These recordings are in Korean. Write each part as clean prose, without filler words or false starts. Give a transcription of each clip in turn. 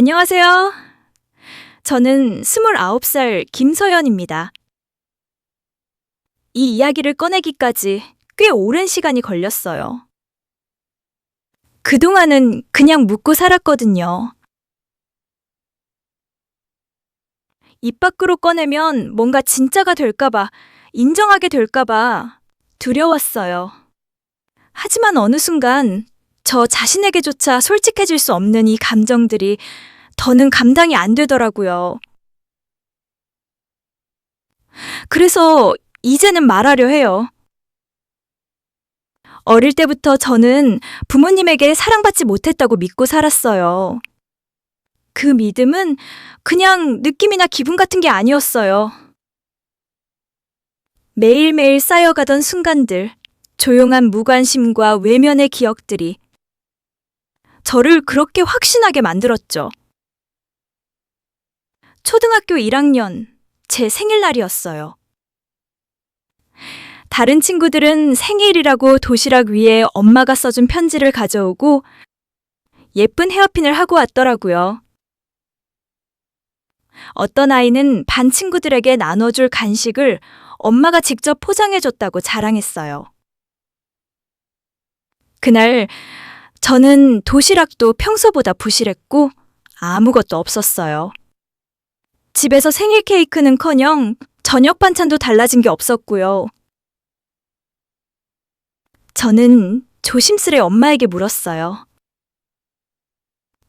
안녕하세요. 저는 29살 김서연입니다. 이 이야기를 꺼내기까지 꽤 오랜 시간이 걸렸어요. 그동안은 그냥 묻고 살았거든요. 입 밖으로 꺼내면 뭔가 진짜가 될까봐, 인정하게 될까봐 두려웠어요. 하지만 어느 순간 저 자신에게조차 솔직해질 수 없는 이 감정들이 더는 감당이 안 되더라고요. 그래서 이제는 말하려 해요. 어릴 때부터 저는 부모님에게 사랑받지 못했다고 믿고 살았어요. 그 믿음은 그냥 느낌이나 기분 같은 게 아니었어요. 매일매일 쌓여가던 순간들, 조용한 무관심과 외면의 기억들이 저를 그렇게 확신하게 만들었죠. 초등학교 1학년, 제 생일날이었어요. 다른 친구들은 생일이라고 도시락 위에 엄마가 써준 편지를 가져오고 예쁜 헤어핀을 하고 왔더라고요. 어떤 아이는 반 친구들에게 나눠줄 간식을 엄마가 직접 포장해줬다고 자랑했어요. 그날 저는 도시락도 평소보다 부실했고 아무것도 없었어요. 집에서 생일 케이크는커녕 저녁 반찬도 달라진 게 없었고요. 저는 조심스레 엄마에게 물었어요.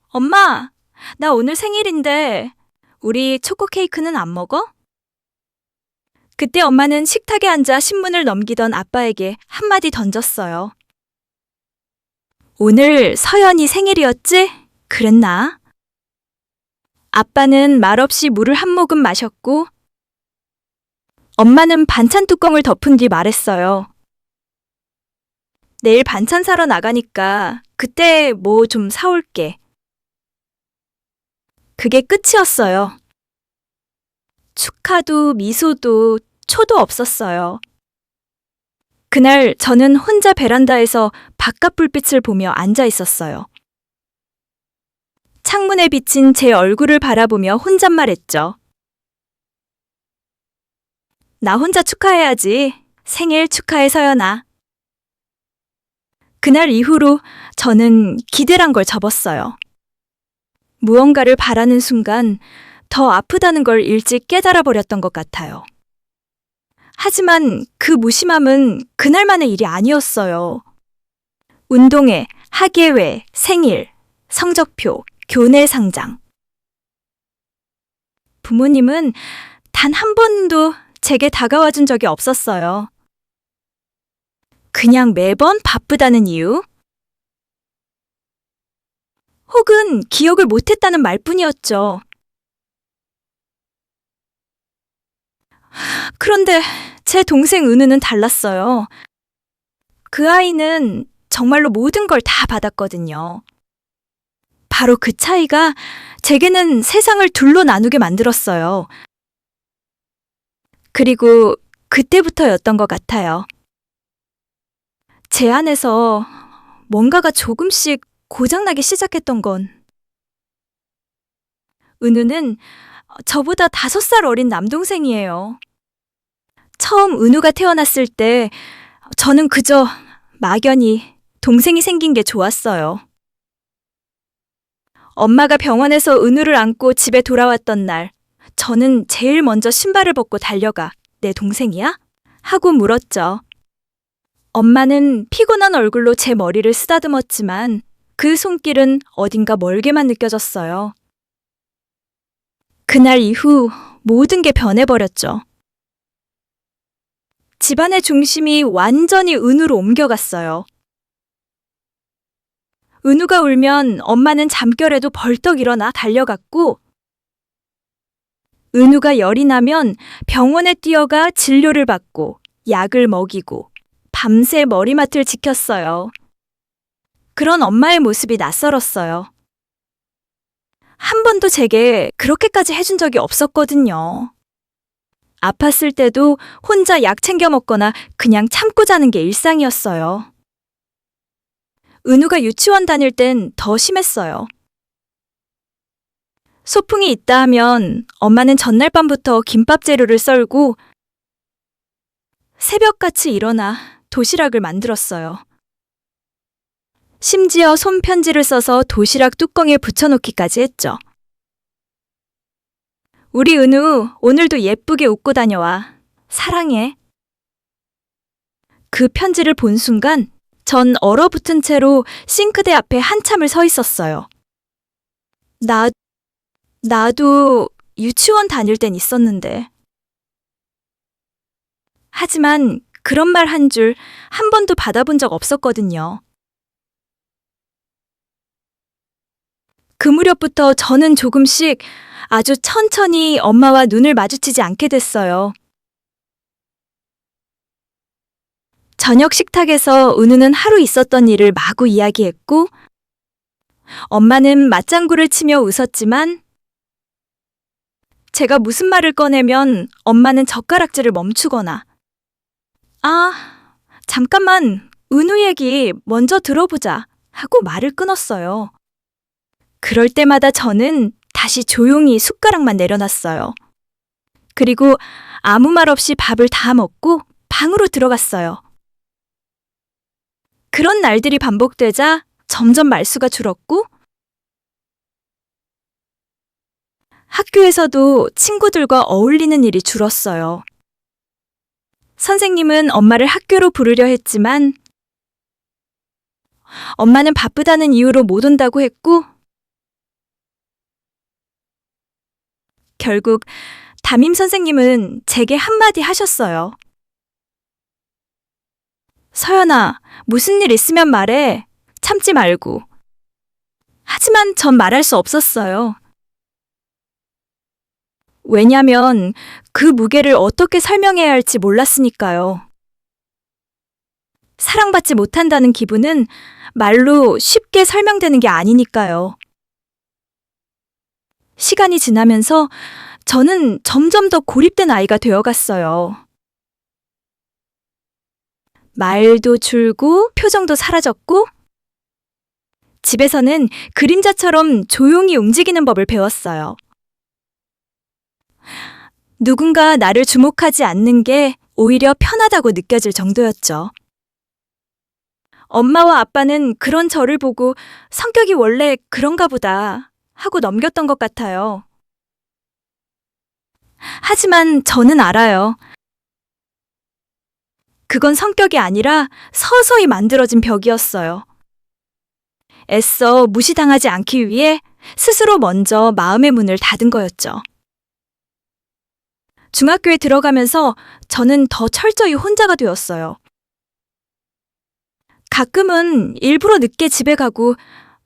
엄마, 나 오늘 생일인데 우리 초코 케이크는 안 먹어? 그때 엄마는 식탁에 앉아 신문을 넘기던 아빠에게 한마디 던졌어요. 오늘 서연이 생일이었지? 그랬나? 아빠는 말없이 물을 한 모금 마셨고 엄마는 반찬 뚜껑을 덮은 뒤 말했어요. 내일 반찬 사러 나가니까 그때 뭐 좀 사올게. 그게 끝이었어요. 축하도 미소도 초도 없었어요. 그날 저는 혼자 베란다에서 바깥 불빛을 보며 앉아 있었어요. 창문에 비친 제 얼굴을 바라보며 혼잣말했죠. 나 혼자 축하해야지. 생일 축하해 서연아. 그날 이후로 저는 기대란 걸 접었어요. 무언가를 바라는 순간 더 아프다는 걸 일찍 깨달아 버렸던 것 같아요. 하지만 그 무심함은 그날만의 일이 아니었어요. 운동회, 학예회, 생일, 성적표, 교내 상장. 부모님은 단 한 번도 제게 다가와 준 적이 없었어요. 그냥 매번 바쁘다는 이유? 혹은 기억을 못했다는 말뿐이었죠. 그런데 제 동생 은우는 달랐어요. 그 아이는 정말로 모든 걸 다 받았거든요. 바로 그 차이가 제게는 세상을 둘로 나누게 만들었어요. 그리고 그때부터였던 것 같아요. 제 안에서 뭔가가 조금씩 고장나기 시작했던 건 은우는 저보다 5살 어린 남동생이에요. 처음 은우가 태어났을 때 저는 그저 막연히 동생이 생긴 게 좋았어요. 엄마가 병원에서 은우를 안고 집에 돌아왔던 날, 저는 제일 먼저 신발을 벗고 달려가 내 동생이야? 하고 물었죠. 엄마는 피곤한 얼굴로 제 머리를 쓰다듬었지만 그 손길은 어딘가 멀게만 느껴졌어요. 그날 이후 모든 게 변해버렸죠. 집안의 중심이 완전히 은우로 옮겨갔어요. 은우가 울면 엄마는 잠결에도 벌떡 일어나 달려갔고, 은우가 열이 나면 병원에 뛰어가 진료를 받고 약을 먹이고 밤새 머리맡을 지켰어요. 그런 엄마의 모습이 낯설었어요. 한 번도 제게 그렇게까지 해준 적이 없었거든요. 아팠을 때도 혼자 약 챙겨 먹거나 그냥 참고 자는 게 일상이었어요. 은우가 유치원 다닐 땐 더 심했어요. 소풍이 있다 하면 엄마는 전날 밤부터 김밥 재료를 썰고 새벽같이 일어나 도시락을 만들었어요. 심지어 손편지를 써서 도시락 뚜껑에 붙여놓기까지 했죠. 우리 은우, 오늘도 예쁘게 웃고 다녀와. 사랑해. 그 편지를 본 순간 전 얼어붙은 채로 싱크대 앞에 한참을 서 있었어요. 나도 유치원 다닐 땐 있었는데. 하지만 그런 말 한 줄 한 번도 받아본 적 없었거든요. 그 무렵부터 저는 조금씩 아주 천천히 엄마와 눈을 마주치지 않게 됐어요. 저녁 식탁에서 은우는 하루 있었던 일을 마구 이야기했고, 엄마는 맞장구를 치며 웃었지만, 제가 무슨 말을 꺼내면 엄마는 젓가락질을 멈추거나, 잠깐만, 은우 얘기 먼저 들어보자 하고 말을 끊었어요. 그럴 때마다 저는 다시 조용히 숟가락만 내려놨어요. 그리고 아무 말 없이 밥을 다 먹고 방으로 들어갔어요. 그런 날들이 반복되자 점점 말수가 줄었고, 학교에서도 친구들과 어울리는 일이 줄었어요. 선생님은 엄마를 학교로 부르려 했지만, 엄마는 바쁘다는 이유로 못 온다고 했고, 결국 담임 선생님은 제게 한마디 하셨어요. 서연아, 무슨 일 있으면 말해. 참지 말고. 하지만 전 말할 수 없었어요. 왜냐면 그 무게를 어떻게 설명해야 할지 몰랐으니까요. 사랑받지 못한다는 기분은 말로 쉽게 설명되는 게 아니니까요. 시간이 지나면서 저는 점점 더 고립된 아이가 되어갔어요. 말도 줄고 표정도 사라졌고, 집에서는 그림자처럼 조용히 움직이는 법을 배웠어요. 누군가 나를 주목하지 않는 게 오히려 편하다고 느껴질 정도였죠. 엄마와 아빠는 그런 저를 보고 성격이 원래 그런가 보다 하고 넘겼던 것 같아요. 하지만 저는 알아요. 그건 성격이 아니라 서서히 만들어진 벽이었어요. 애써 무시당하지 않기 위해 스스로 먼저 마음의 문을 닫은 거였죠. 중학교에 들어가면서 저는 더 철저히 혼자가 되었어요. 가끔은 일부러 늦게 집에 가고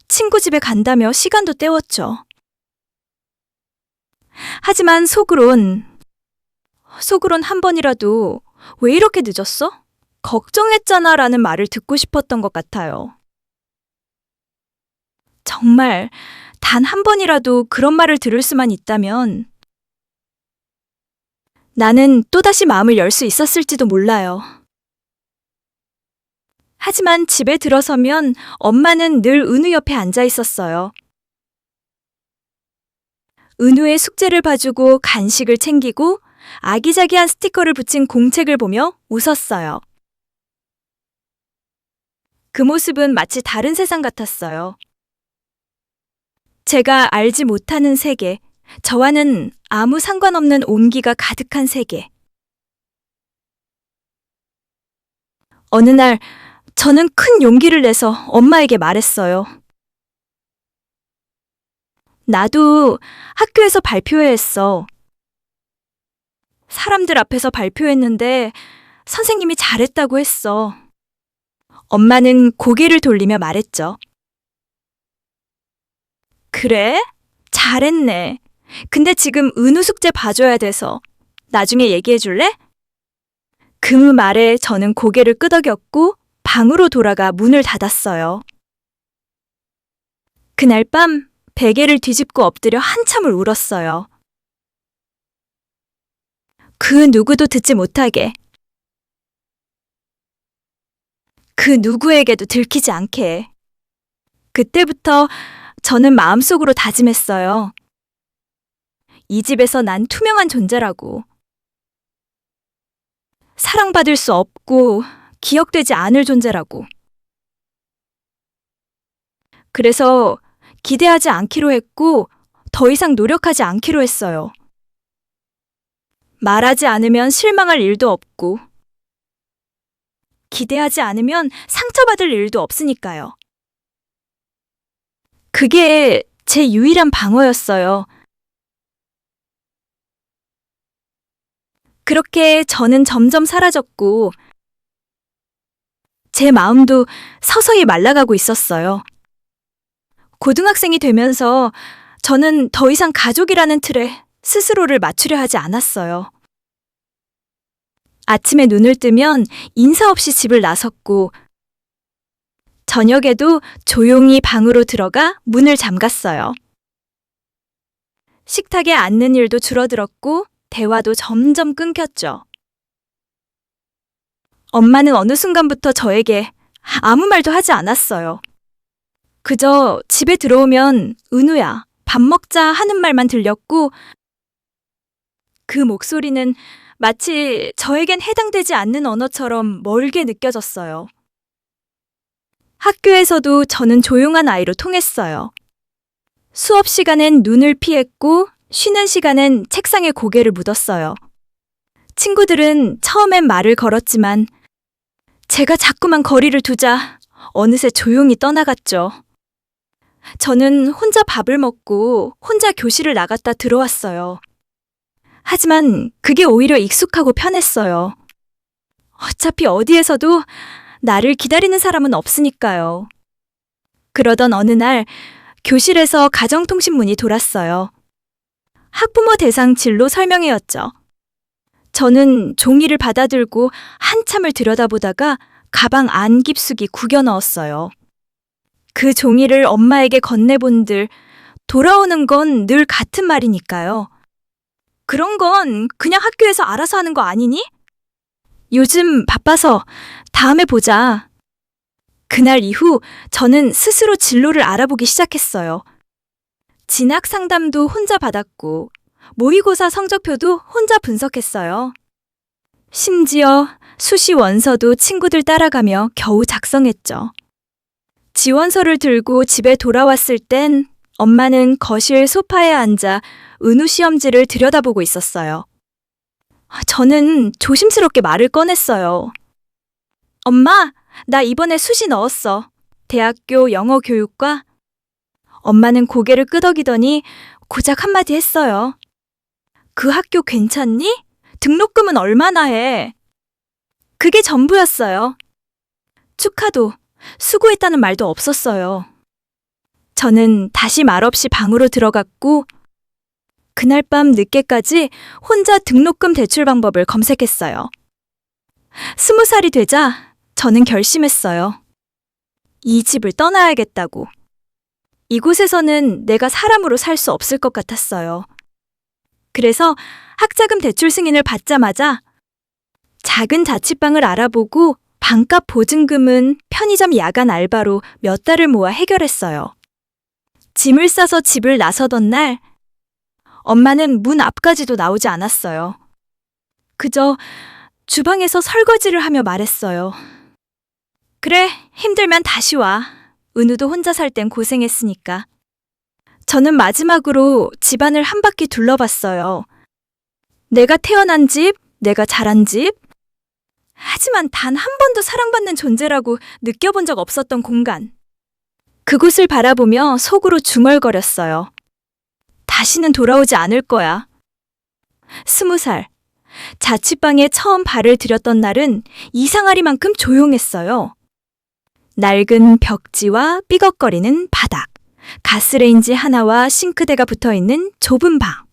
친구 집에 간다며 시간도 때웠죠. 하지만 속으론 한 번이라도 왜 이렇게 늦었어? 걱정했잖아 라는 말을 듣고 싶었던 것 같아요. 정말 단 한 번이라도 그런 말을 들을 수만 있다면 나는 또다시 마음을 열 수 있었을지도 몰라요. 하지만 집에 들어서면 엄마는 늘 은우 옆에 앉아 있었어요. 은우의 숙제를 봐주고 간식을 챙기고 아기자기한 스티커를 붙인 공책을 보며 웃었어요. 그 모습은 마치 다른 세상 같았어요. 제가 알지 못하는 세계, 저와는 아무 상관없는 온기가 가득한 세계. 어느 날 저는 큰 용기를 내서 엄마에게 말했어요. 나도 학교에서 발표회 했어. 사람들 앞에서 발표했는데 선생님이 잘했다고 했어. 엄마는 고개를 돌리며 말했죠. 그래? 잘했네. 근데 지금 은우 숙제 봐줘야 돼서 나중에 얘기해 줄래? 그 말에 저는 고개를 끄덕였고 방으로 돌아가 문을 닫았어요. 그날 밤 베개를 뒤집고 엎드려 한참을 울었어요. 그 누구도 듣지 못하게. 그 누구에게도 들키지 않게. 그때부터 저는 마음속으로 다짐했어요. 이 집에서 난 투명한 존재라고. 사랑받을 수 없고 기억되지 않을 존재라고. 그래서 기대하지 않기로 했고 더 이상 노력하지 않기로 했어요. 말하지 않으면 실망할 일도 없고 기대하지 않으면 상처받을 일도 없으니까요. 그게 제 유일한 방어였어요. 그렇게 저는 점점 사라졌고 제 마음도 서서히 말라가고 있었어요. 고등학생이 되면서 저는 더 이상 가족이라는 틀에 스스로를 맞추려 하지 않았어요. 아침에 눈을 뜨면 인사 없이 집을 나섰고 저녁에도 조용히 방으로 들어가 문을 잠갔어요. 식탁에 앉는 일도 줄어들었고 대화도 점점 끊겼죠. 엄마는 어느 순간부터 저에게 아무 말도 하지 않았어요. 그저 집에 들어오면 은우야, 밥 먹자 하는 말만 들렸고 그 목소리는 마치 저에겐 해당되지 않는 언어처럼 멀게 느껴졌어요. 학교에서도 저는 조용한 아이로 통했어요. 수업 시간엔 눈을 피했고 쉬는 시간엔 책상에 고개를 묻었어요. 친구들은 처음엔 말을 걸었지만 제가 자꾸만 거리를 두자 어느새 조용히 떠나갔죠. 저는 혼자 밥을 먹고 혼자 교실을 나갔다 들어왔어요. 하지만 그게 오히려 익숙하고 편했어요. 어차피 어디에서도 나를 기다리는 사람은 없으니까요. 그러던 어느 날 교실에서 가정통신문이 돌았어요. 학부모 대상 진로 설명회였죠. 저는 종이를 받아들고 한참을 들여다보다가 가방 안 깊숙이 구겨 넣었어요. 그 종이를 엄마에게 건네본들 돌아오는 건 늘 같은 말이니까요. 그런 건 그냥 학교에서 알아서 하는 거 아니니? 요즘 바빠서 다음에 보자. 그날 이후 저는 스스로 진로를 알아보기 시작했어요. 진학 상담도 혼자 받았고 모의고사 성적표도 혼자 분석했어요. 심지어 수시 원서도 친구들 따라가며 겨우 작성했죠. 지원서를 들고 집에 돌아왔을 땐 엄마는 거실 소파에 앉아 은우 시험지를 들여다보고 있었어요. 저는 조심스럽게 말을 꺼냈어요. 엄마, 나 이번에 수시 넣었어. 대학교 영어 교육과. 엄마는 고개를 끄덕이더니 고작 한마디 했어요. 그 학교 괜찮니? 등록금은 얼마나 해? 그게 전부였어요. 축하도, 수고했다는 말도 없었어요. 저는 다시 말없이 방으로 들어갔고 그날 밤 늦게까지 혼자 등록금 대출 방법을 검색했어요. 20살이 되자 저는 결심했어요. 이 집을 떠나야겠다고. 이곳에서는 내가 사람으로 살 수 없을 것 같았어요. 그래서 학자금 대출 승인을 받자마자 작은 자취방을 알아보고 반값 보증금은 편의점 야간 알바로 몇 달을 모아 해결했어요. 짐을 싸서 집을 나서던 날 엄마는 문 앞까지도 나오지 않았어요. 그저 주방에서 설거지를 하며 말했어요. 그래, 힘들면 다시 와. 은우도 혼자 살 땐 고생했으니까. 저는 마지막으로 집안을 한 바퀴 둘러봤어요. 내가 태어난 집, 내가 자란 집. 하지만 단 한 번도 사랑받는 존재라고 느껴본 적 없었던 공간. 그곳을 바라보며 속으로 중얼거렸어요. 다시는 돌아오지 않을 거야. 20살. 자취방에 처음 발을 들였던 날은 이상하리만큼 조용했어요. 낡은 벽지와 삐걱거리는 바닥, 가스레인지 하나와 싱크대가 붙어있는 좁은 방.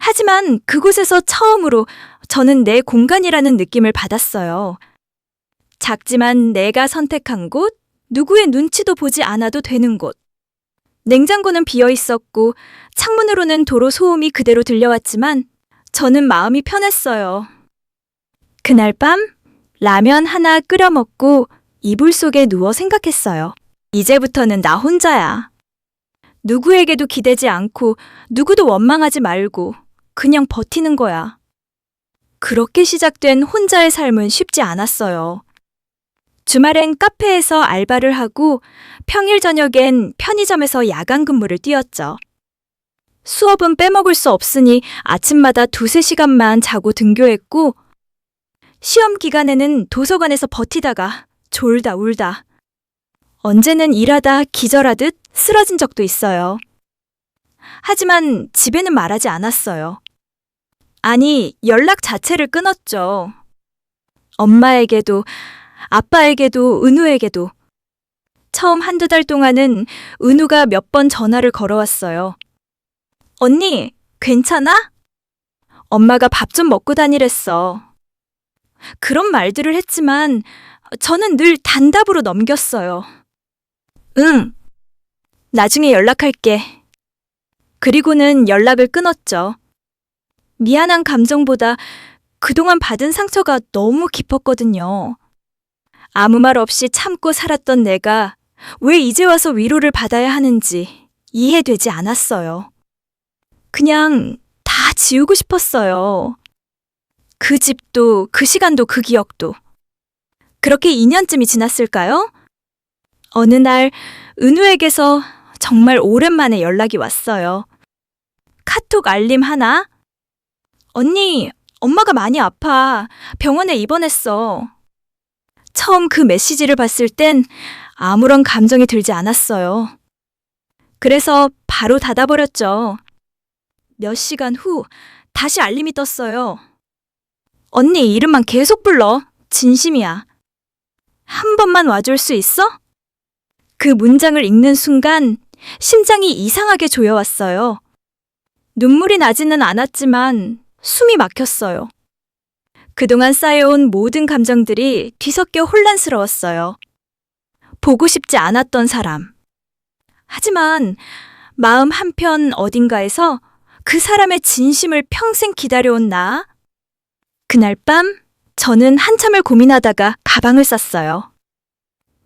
하지만 그곳에서 처음으로 저는 내 공간이라는 느낌을 받았어요. 작지만 내가 선택한 곳, 누구의 눈치도 보지 않아도 되는 곳. 냉장고는 비어 있었고 창문으로는 도로 소음이 그대로 들려왔지만 저는 마음이 편했어요. 그날 밤 라면 하나 끓여 먹고 이불 속에 누워 생각했어요. 이제부터는 나 혼자야. 누구에게도 기대지 않고 누구도 원망하지 말고 그냥 버티는 거야. 그렇게 시작된 혼자의 삶은 쉽지 않았어요. 주말엔 카페에서 알바를 하고 평일 저녁엔 편의점에서 야간 근무를 뛰었죠. 수업은 빼먹을 수 없으니 아침마다 2~3시간만 자고 등교했고 시험 기간에는 도서관에서 버티다가 졸다 울다 언제는 일하다 기절하듯 쓰러진 적도 있어요. 하지만 집에는 말하지 않았어요. 아니, 연락 자체를 끊었죠. 엄마에게도 아빠에게도 은우에게도. 처음 1~2달 동안은 은우가 몇 번 전화를 걸어왔어요. 언니, 괜찮아? 엄마가 밥 좀 먹고 다니랬어. 그런 말들을 했지만 저는 늘 단답으로 넘겼어요. 응, 나중에 연락할게. 그리고는 연락을 끊었죠. 미안한 감정보다 그동안 받은 상처가 너무 깊었거든요. 아무 말 없이 참고 살았던 내가 왜 이제 와서 위로를 받아야 하는지 이해되지 않았어요. 그냥 다 지우고 싶었어요. 그 집도, 그 시간도, 그 기억도. 그렇게 2년쯤이 지났을까요? 어느 날 은우에게서 정말 오랜만에 연락이 왔어요. 카톡 알림 하나? 언니, 엄마가 많이 아파. 병원에 입원했어. 처음 그 메시지를 봤을 땐 아무런 감정이 들지 않았어요. 그래서 바로 닫아버렸죠. 몇 시간 후 다시 알림이 떴어요. 언니 이름만 계속 불러. 진심이야. 한 번만 와줄 수 있어? 그 문장을 읽는 순간 심장이 이상하게 조여왔어요. 눈물이 나지는 않았지만 숨이 막혔어요. 그동안 쌓여온 모든 감정들이 뒤섞여 혼란스러웠어요. 보고 싶지 않았던 사람. 하지만 마음 한편 어딘가에서 그 사람의 진심을 평생 기다려온 나. 그날 밤 저는 한참을 고민하다가 가방을 쌌어요.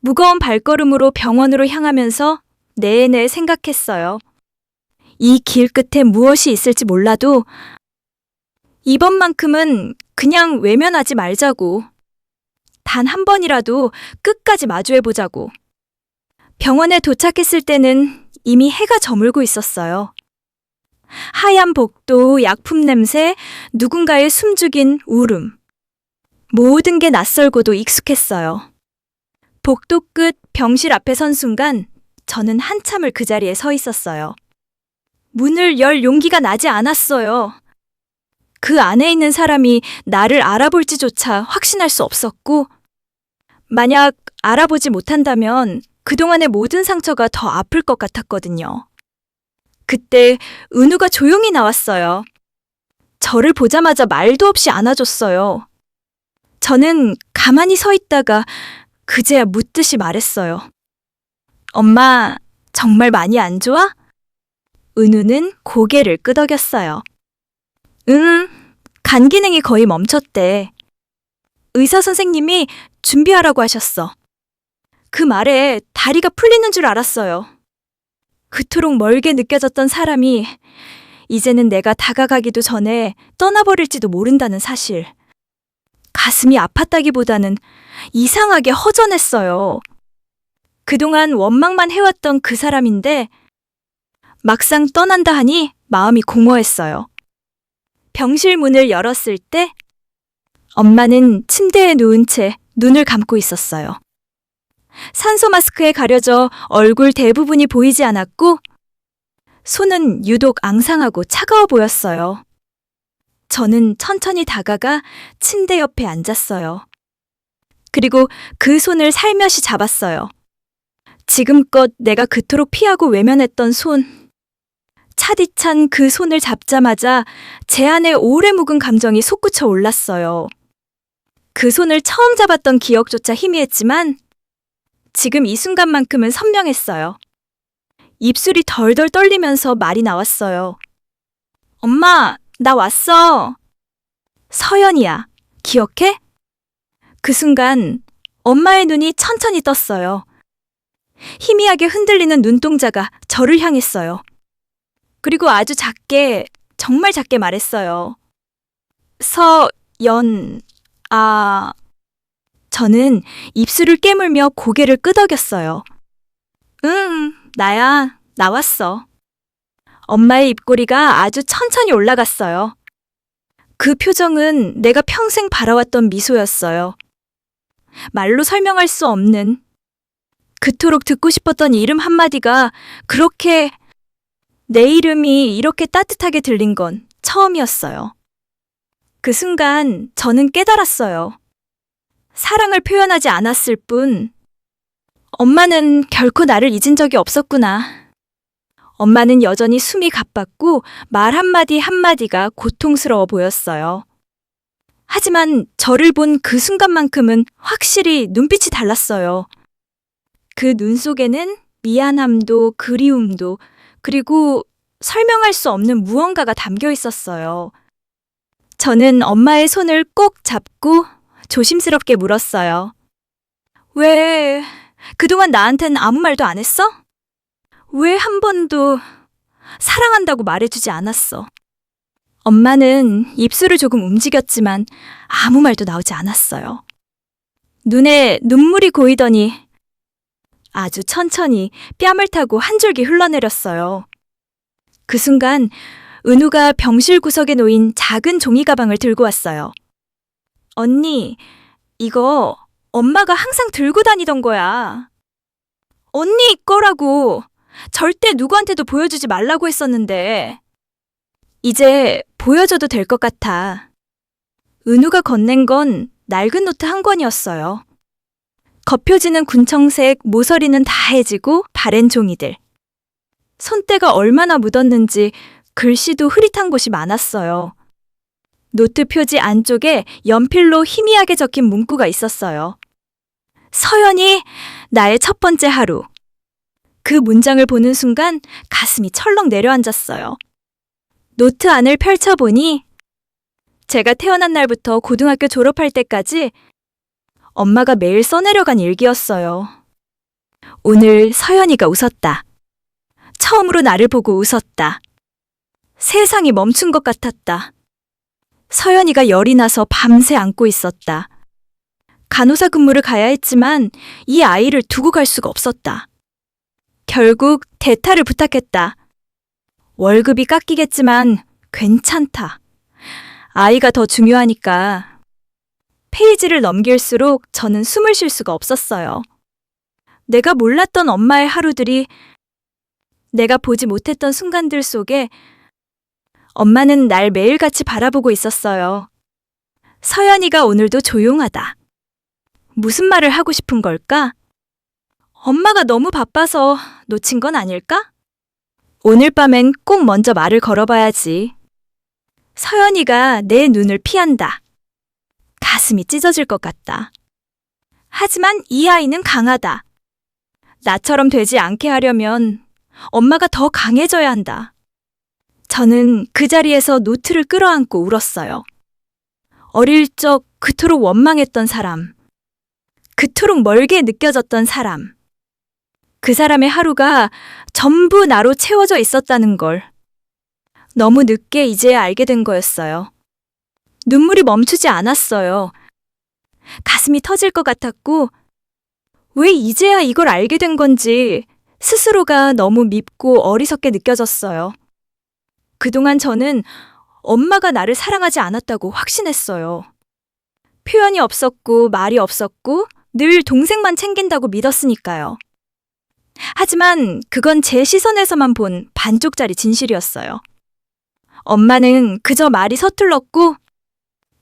무거운 발걸음으로 병원으로 향하면서 내내 생각했어요. 이 길 끝에 무엇이 있을지 몰라도 이번만큼은 그냥 외면하지 말자고. 단 한 번이라도 끝까지 마주해보자고. 병원에 도착했을 때는 이미 해가 저물고 있었어요. 하얀 복도, 약품 냄새, 누군가의 숨죽인 울음. 모든 게 낯설고도 익숙했어요. 복도 끝 병실 앞에 선 순간 저는 한참을 그 자리에 서 있었어요. 문을 열 용기가 나지 않았어요. 그 안에 있는 사람이 나를 알아볼지조차 확신할 수 없었고, 만약 알아보지 못한다면 그동안의 모든 상처가 더 아플 것 같았거든요. 그때 은우가 조용히 나왔어요. 저를 보자마자 말도 없이 안아줬어요. 저는 가만히 서 있다가 그제야 묻듯이 말했어요. 엄마, 정말 많이 안 좋아? 은우는 고개를 끄덕였어요. 응, 간 기능이 거의 멈췄대. 의사 선생님이 준비하라고 하셨어. 그 말에 다리가 풀리는 줄 알았어요. 그토록 멀게 느껴졌던 사람이 이제는 내가 다가가기도 전에 떠나버릴지도 모른다는 사실. 가슴이 아팠다기보다는 이상하게 허전했어요. 그동안 원망만 해왔던 그 사람인데 막상 떠난다 하니 마음이 공허했어요. 병실 문을 열었을 때 엄마는 침대에 누운 채 눈을 감고 있었어요. 산소 마스크에 가려져 얼굴 대부분이 보이지 않았고 손은 유독 앙상하고 차가워 보였어요. 저는 천천히 다가가 침대 옆에 앉았어요. 그리고 그 손을 살며시 잡았어요. 지금껏 내가 그토록 피하고 외면했던 손. 차디찬 그 손을 잡자마자 제 안에 오래 묵은 감정이 솟구쳐 올랐어요. 그 손을 처음 잡았던 기억조차 희미했지만 지금 이 순간만큼은 선명했어요. 입술이 덜덜 떨리면서 말이 나왔어요. 엄마, 나 왔어. 서연이야. 기억해? 그 순간 엄마의 눈이 천천히 떴어요. 희미하게 흔들리는 눈동자가 저를 향했어요. 그리고 아주 작게, 정말 작게 말했어요. 아, 저는 입술을 깨물며 고개를 끄덕였어요. 응, 나야, 나왔어. 엄마의 입꼬리가 아주 천천히 올라갔어요. 그 표정은 내가 평생 바라왔던 미소였어요. 말로 설명할 수 없는, 그토록 듣고 싶었던 이름 한마디가 그렇게, 내 이름이 이렇게 따뜻하게 들린 건 처음이었어요. 그 순간 저는 깨달았어요. 사랑을 표현하지 않았을 뿐, 엄마는 결코 나를 잊은 적이 없었구나. 엄마는 여전히 숨이 가빴고 말 한마디 한마디가 고통스러워 보였어요. 하지만 저를 본 그 순간만큼은 확실히 눈빛이 달랐어요. 그 눈 속에는 미안함도 그리움도 그리고 설명할 수 없는 무언가가 담겨 있었어요. 저는 엄마의 손을 꼭 잡고 조심스럽게 물었어요. 왜 그동안 나한텐 아무 말도 안 했어? 왜 한 번도 사랑한다고 말해주지 않았어? 엄마는 입술을 조금 움직였지만 아무 말도 나오지 않았어요. 눈에 눈물이 고이더니 아주 천천히 뺨을 타고 한 줄기 흘러내렸어요. 그 순간 은우가 병실 구석에 놓인 작은 종이 가방을 들고 왔어요. 언니, 이거 엄마가 항상 들고 다니던 거야. 언니 거라고. 절대 누구한테도 보여주지 말라고 했었는데. 이제 보여줘도 될 것 같아. 은우가 건넨 건 낡은 노트 한 권이었어요. 겉표지는 군청색, 모서리는 다 해지고 바랜 종이들. 손때가 얼마나 묻었는지 글씨도 흐릿한 곳이 많았어요. 노트 표지 안쪽에 연필로 희미하게 적힌 문구가 있었어요. 서연이 나의 첫 번째 하루. 그 문장을 보는 순간 가슴이 철렁 내려앉았어요. 노트 안을 펼쳐보니 제가 태어난 날부터 고등학교 졸업할 때까지 엄마가 매일 써내려간 일기였어요. 오늘 서연이가 웃었다. 처음으로 나를 보고 웃었다. 세상이 멈춘 것 같았다. 서연이가 열이 나서 밤새 안고 있었다. 간호사 근무를 가야 했지만 이 아이를 두고 갈 수가 없었다. 결국 대타를 부탁했다. 월급이 깎이겠지만 괜찮다. 아이가 더 중요하니까. 페이지를 넘길수록 저는 숨을 쉴 수가 없었어요. 내가 몰랐던 엄마의 하루들이, 내가 보지 못했던 순간들 속에 엄마는 날 매일같이 바라보고 있었어요. 서연이가 오늘도 조용하다. 무슨 말을 하고 싶은 걸까? 엄마가 너무 바빠서 놓친 건 아닐까? 오늘 밤엔 꼭 먼저 말을 걸어봐야지. 서연이가 내 눈을 피한다. 가슴이 찢어질 것 같다. 하지만 이 아이는 강하다. 나처럼 되지 않게 하려면 엄마가 더 강해져야 한다. 저는 그 자리에서 노트를 끌어안고 울었어요. 어릴 적 그토록 원망했던 사람, 그토록 멀게 느껴졌던 사람, 그 사람의 하루가 전부 나로 채워져 있었다는 걸 너무 늦게 이제야 알게 된 거였어요. 눈물이 멈추지 않았어요. 가슴이 터질 것 같았고 왜 이제야 이걸 알게 된 건지 스스로가 너무 밉고 어리석게 느껴졌어요. 그동안 저는 엄마가 나를 사랑하지 않았다고 확신했어요. 표현이 없었고 말이 없었고 늘 동생만 챙긴다고 믿었으니까요. 하지만 그건 제 시선에서만 본 반쪽짜리 진실이었어요. 엄마는 그저 말이 서툴렀고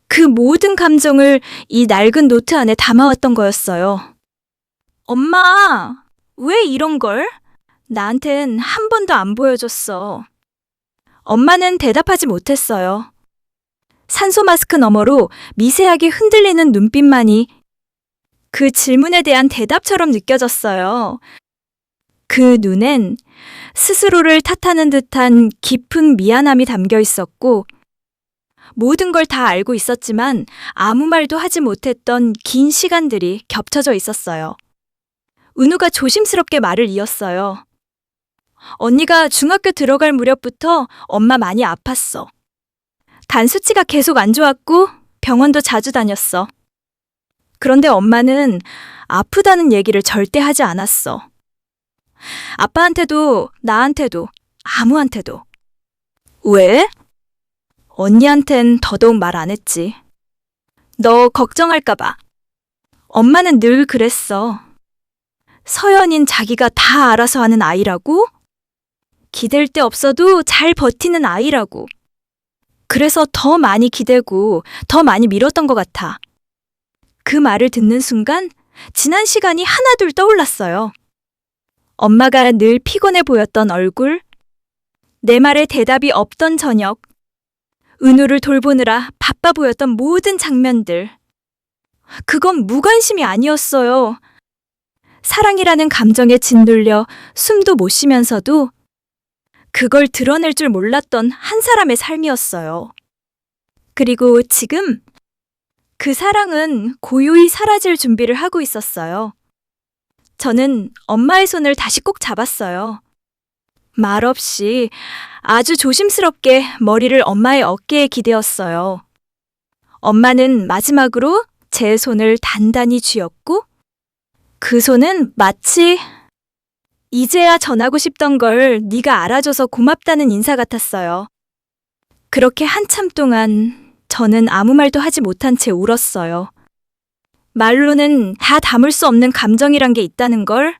그 모든 감정을 이 낡은 노트 안에 담아왔던 거였어요. 엄마, 왜 이런 걸? 나한텐 한 번도 안 보여줬어. 엄마는 대답하지 못했어요. 산소 마스크 너머로 미세하게 흔들리는 눈빛만이 그 질문에 대한 대답처럼 느껴졌어요. 그 눈엔 스스로를 탓하는 듯한 깊은 미안함이 담겨 있었고 모든 걸 다 알고 있었지만 아무 말도 하지 못했던 긴 시간들이 겹쳐져 있었어요. 은우가 조심스럽게 말을 이었어요. 언니가 중학교 들어갈 무렵부터 엄마 많이 아팠어. 간 수치가 계속 안 좋았고 병원도 자주 다녔어. 그런데 엄마는 아프다는 얘기를 절대 하지 않았어. 아빠한테도 나한테도 아무한테도. 왜? 언니한텐 더더욱 말 안 했지. 너 걱정할까봐. 엄마는 늘 그랬어. 서연인 자기가 다 알아서 하는 아이라고? 기댈 데 없어도 잘 버티는 아이라고. 그래서 더 많이 기대고 더 많이 밀었던 것 같아. 그 말을 듣는 순간 지난 시간이 하나둘 떠올랐어요. 엄마가 늘 피곤해 보였던 얼굴, 내 말에 대답이 없던 저녁, 은우를 돌보느라 바빠 보였던 모든 장면들. 그건 무관심이 아니었어요. 사랑이라는 감정에 짓눌려 숨도 못 쉬면서도 그걸 드러낼 줄 몰랐던 한 사람의 삶이었어요. 그리고 지금 그 사랑은 고요히 사라질 준비를 하고 있었어요. 저는 엄마의 손을 다시 꼭 잡았어요. 말없이 아주 조심스럽게 머리를 엄마의 어깨에 기대었어요. 엄마는 마지막으로 제 손을 단단히 쥐었고 그 손은 마치 이제야 전하고 싶던 걸 네가 알아줘서 고맙다는 인사 같았어요. 그렇게 한참 동안 저는 아무 말도 하지 못한 채 울었어요. 말로는 다 담을 수 없는 감정이란 게 있다는 걸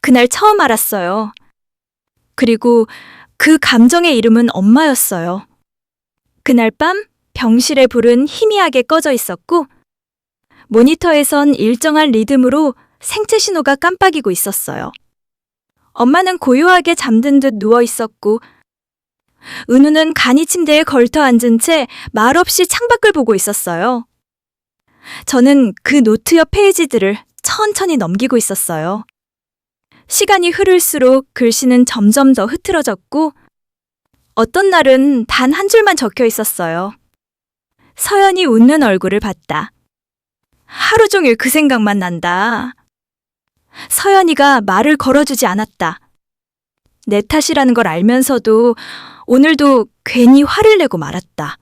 그날 처음 알았어요. 그리고 그 감정의 이름은 엄마였어요. 그날 밤 병실의 불은 희미하게 꺼져 있었고 모니터에선 일정한 리듬으로 생체 신호가 깜빡이고 있었어요. 엄마는 고요하게 잠든 듯 누워 있었고 은우는 간이 침대에 걸터 앉은 채 말없이 창밖을 보고 있었어요. 저는 그 노트 옆 페이지들을 천천히 넘기고 있었어요. 시간이 흐를수록 글씨는 점점 더 흐트러졌고 어떤 날은 단 한 줄만 적혀 있었어요. 서연이 웃는 얼굴을 봤다. 하루 종일 그 생각만 난다. 서연이가 말을 걸어주지 않았다. 내 탓이라는 걸 알면서도 오늘도 괜히 화를 내고 말았다.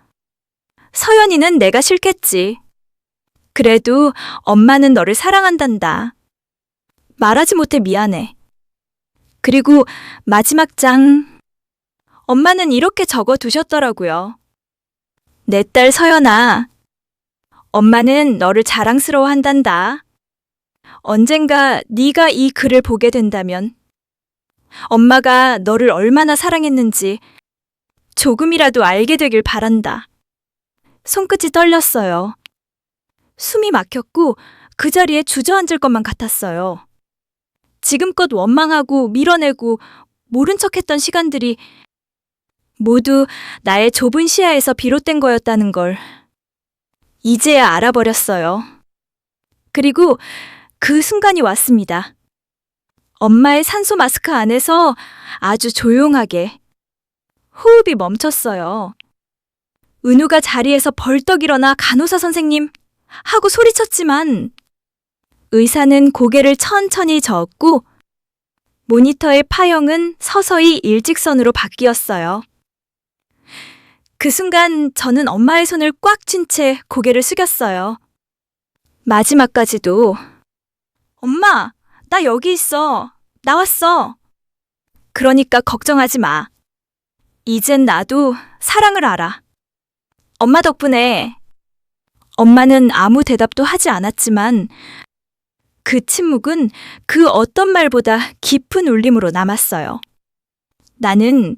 서연이는 내가 싫겠지. 그래도 엄마는 너를 사랑한단다. 말하지 못해 미안해. 그리고 마지막 장. 엄마는 이렇게 적어 두셨더라고요. 내 딸 서연아. 엄마는 너를 자랑스러워한단다. 언젠가 네가 이 글을 보게 된다면 엄마가 너를 얼마나 사랑했는지 조금이라도 알게 되길 바란다. 손끝이 떨렸어요. 숨이 막혔고 그 자리에 주저앉을 것만 같았어요. 지금껏 원망하고 밀어내고 모른 척했던 시간들이 모두 나의 좁은 시야에서 비롯된 거였다는 걸 이제야 알아버렸어요. 그리고 그 순간이 왔습니다. 엄마의 산소 마스크 안에서 아주 조용하게 호흡이 멈췄어요. 은우가 자리에서 벌떡 일어나 간호사 선생님 하고 소리쳤지만 의사는 고개를 천천히 저었고 모니터의 파형은 서서히 일직선으로 바뀌었어요. 그 순간 저는 엄마의 손을 꽉 쥔 채 고개를 숙였어요. 마지막까지도 엄마, 나 여기 있어. 나왔어. 그러니까 걱정하지 마. 이젠 나도 사랑을 알아. 엄마 덕분에. 엄마는 아무 대답도 하지 않았지만 그 침묵은 그 어떤 말보다 깊은 울림으로 남았어요. 나는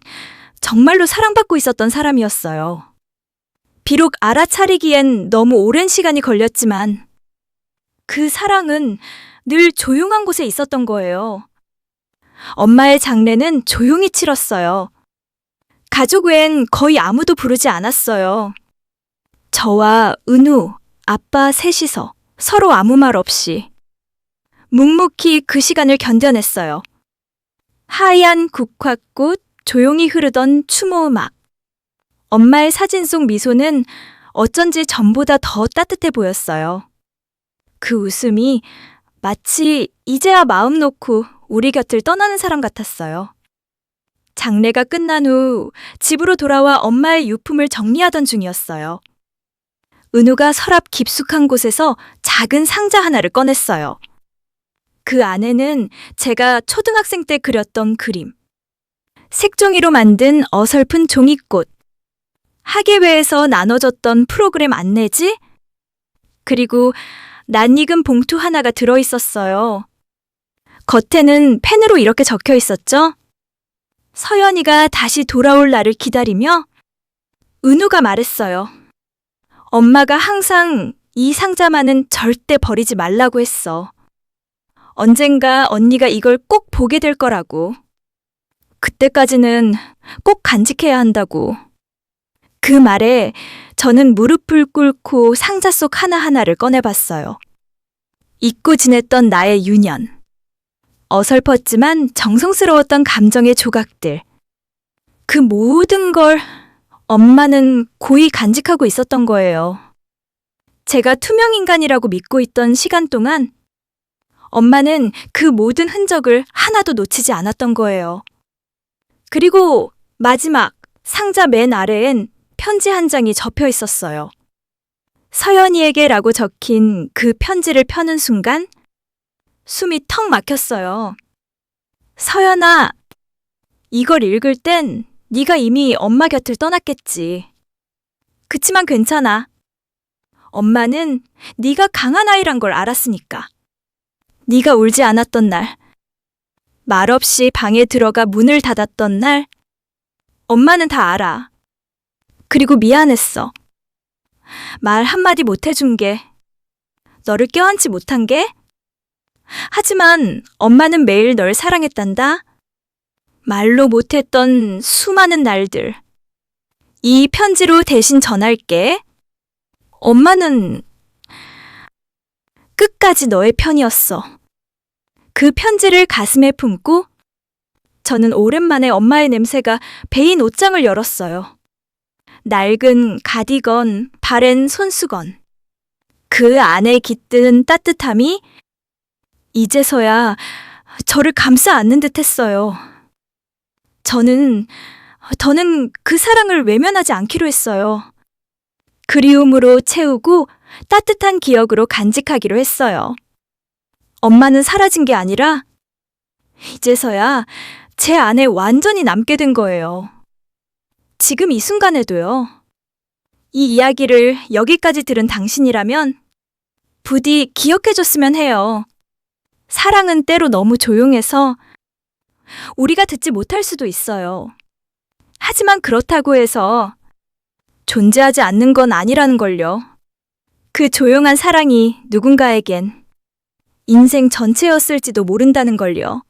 정말로 사랑받고 있었던 사람이었어요. 비록 알아차리기엔 너무 오랜 시간이 걸렸지만 그 사랑은 늘 조용한 곳에 있었던 거예요. 엄마의 장례는 조용히 치렀어요. 가족 외엔 거의 아무도 부르지 않았어요. 저와 은우, 아빠 셋이서 서로 아무 말 없이 묵묵히 그 시간을 견뎌냈어요. 하얀 국화꽃, 조용히 흐르던 추모 음악. 엄마의 사진 속 미소는 어쩐지 전보다 더 따뜻해 보였어요. 그 웃음이 마치 이제야 마음 놓고 우리 곁을 떠나는 사람 같았어요. 장례가 끝난 후 집으로 돌아와 엄마의 유품을 정리하던 중이었어요. 은우가 서랍 깊숙한 곳에서 작은 상자 하나를 꺼냈어요. 그 안에는 제가 초등학생 때 그렸던 그림, 색종이로 만든 어설픈 종이꽃, 학예회에서 나눠줬던 프로그램 안내지, 그리고 낯익은 봉투 하나가 들어있었어요. 겉에는 펜으로 이렇게 적혀 있었죠. 서연이가 다시 돌아올 날을 기다리며 은우가 말했어요. 엄마가 항상 이 상자만은 절대 버리지 말라고 했어. 언젠가 언니가 이걸 꼭 보게 될 거라고. 그때까지는 꼭 간직해야 한다고. 그 말에 저는 무릎을 꿇고 상자 속 하나하나를 꺼내봤어요. 잊고 지냈던 나의 유년. 어설펐지만 정성스러웠던 감정의 조각들. 그 모든 걸 엄마는 고이 간직하고 있었던 거예요. 제가 투명인간이라고 믿고 있던 시간 동안 엄마는 그 모든 흔적을 하나도 놓치지 않았던 거예요. 그리고 마지막 상자 맨 아래엔 편지 한 장이 접혀 있었어요. 서연이에게라고 적힌 그 편지를 펴는 순간 숨이 턱 막혔어요. 서연아, 이걸 읽을 땐 네가 이미 엄마 곁을 떠났겠지. 그치만 괜찮아. 엄마는 네가 강한 아이란 걸 알았으니까. 네가 울지 않았던 날, 말없이 방에 들어가 문을 닫았던 날, 엄마는 다 알아. 그리고 미안했어. 말 한마디 못 해준 게, 너를 껴안지 못한 게. 하지만 엄마는 매일 널 사랑했단다. 말로 못했던 수많은 날들. 이 편지로 대신 전할게. 엄마는 끝까지 너의 편이었어. 그 편지를 가슴에 품고 저는 오랜만에 엄마의 냄새가 배인 옷장을 열었어요. 낡은 가디건, 바랜 손수건. 그 안에 깃든 따뜻함이 이제서야 저를 감싸 안는 듯 했어요. 더는 그 사랑을 외면하지 않기로 했어요. 그리움으로 채우고 따뜻한 기억으로 간직하기로 했어요. 엄마는 사라진 게 아니라 이제서야 제 안에 완전히 남게 된 거예요. 지금 이 순간에도요. 이 이야기를 여기까지 들은 당신이라면 부디 기억해줬으면 해요. 사랑은 때로 너무 조용해서 우리가 듣지 못할 수도 있어요. 하지만 그렇다고 해서 존재하지 않는 건 아니라는 걸요. 그 조용한 사랑이 누군가에겐 인생 전체였을지도 모른다는 걸요.